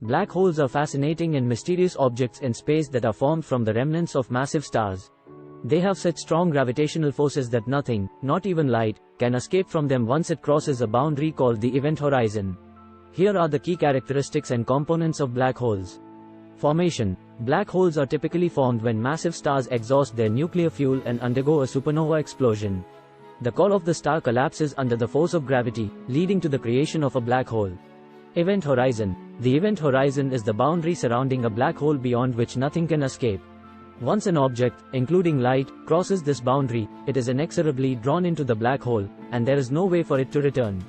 Black holes are fascinating and mysterious objects in space that are formed from the remnants of massive stars. They have such strong gravitational forces that nothing, not even light, can escape from them once it crosses a boundary called the event horizon. Here are the key characteristics and components of black holes. Formation. Black holes are typically formed when massive stars exhaust their nuclear fuel and undergo a supernova explosion. The core of the star collapses under the force of gravity, leading to the creation of a black hole. Event horizon. The event horizon is the boundary surrounding a black hole beyond which nothing can escape. Once an object, including light, crosses this boundary, it is inexorably drawn into the black hole, and there is no way for it to return.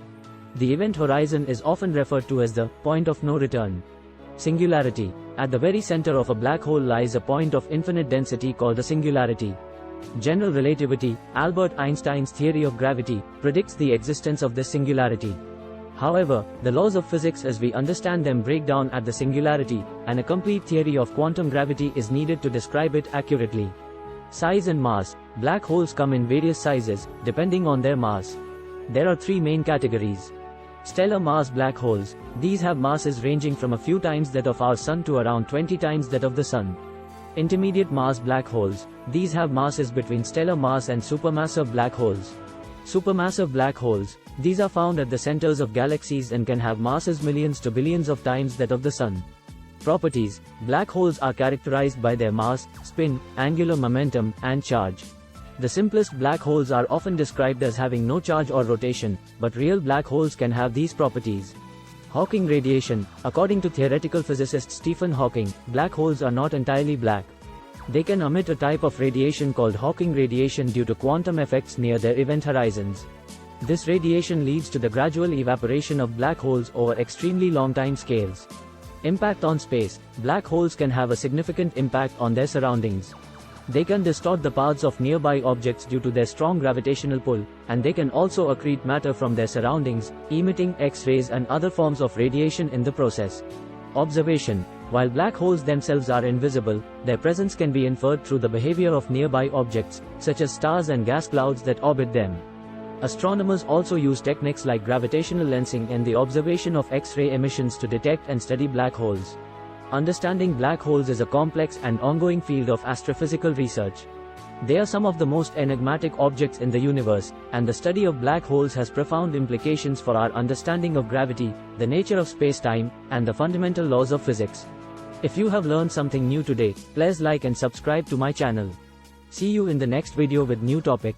The event horizon is often referred to as the point of no return. Singularity. At the very center of a black hole lies a point of infinite density called a singularity. General relativity, Albert Einstein's theory of gravity, predicts the existence of this singularity. However, the laws of physics as we understand them break down at the singularity, and a complete theory of quantum gravity is needed to describe it accurately. Size and mass. Black holes come in various sizes, depending on their mass. There are three main categories. Stellar mass black holes. These have masses ranging from a few times that of our Sun to around 20 times that of the Sun. Intermediate mass black holes. These have masses between stellar mass and supermassive black holes. Supermassive black holes. These are found at the centers of galaxies and can have masses millions to billions of times that of the Sun. Properties. Black holes are characterized by their mass, spin, angular momentum, and charge. The simplest black holes are often described as having no charge or rotation, but real black holes can have these properties. Hawking radiation. According to theoretical physicist Stephen Hawking, black holes are not entirely black. They can emit a type of radiation called Hawking radiation due to quantum effects near their event horizons. This radiation leads to the gradual evaporation of black holes over extremely long time scales. Impact on space. Black holes can have a significant impact on their surroundings. They can distort the paths of nearby objects due to their strong gravitational pull, and they can also accrete matter from their surroundings, emitting X-rays and other forms of radiation in the process. Observation. While black holes themselves are invisible, their presence can be inferred through the behavior of nearby objects, such as stars and gas clouds that orbit them. Astronomers also use techniques like gravitational lensing and the observation of X-ray emissions to detect and study black holes. Understanding black holes is a complex and ongoing field of astrophysical research. They are some of the most enigmatic objects in the universe, and the study of black holes has profound implications for our understanding of gravity, the nature of space-time, and the fundamental laws of physics. If you have learned something new today, please like and subscribe to my channel. See you in the next video with new topic.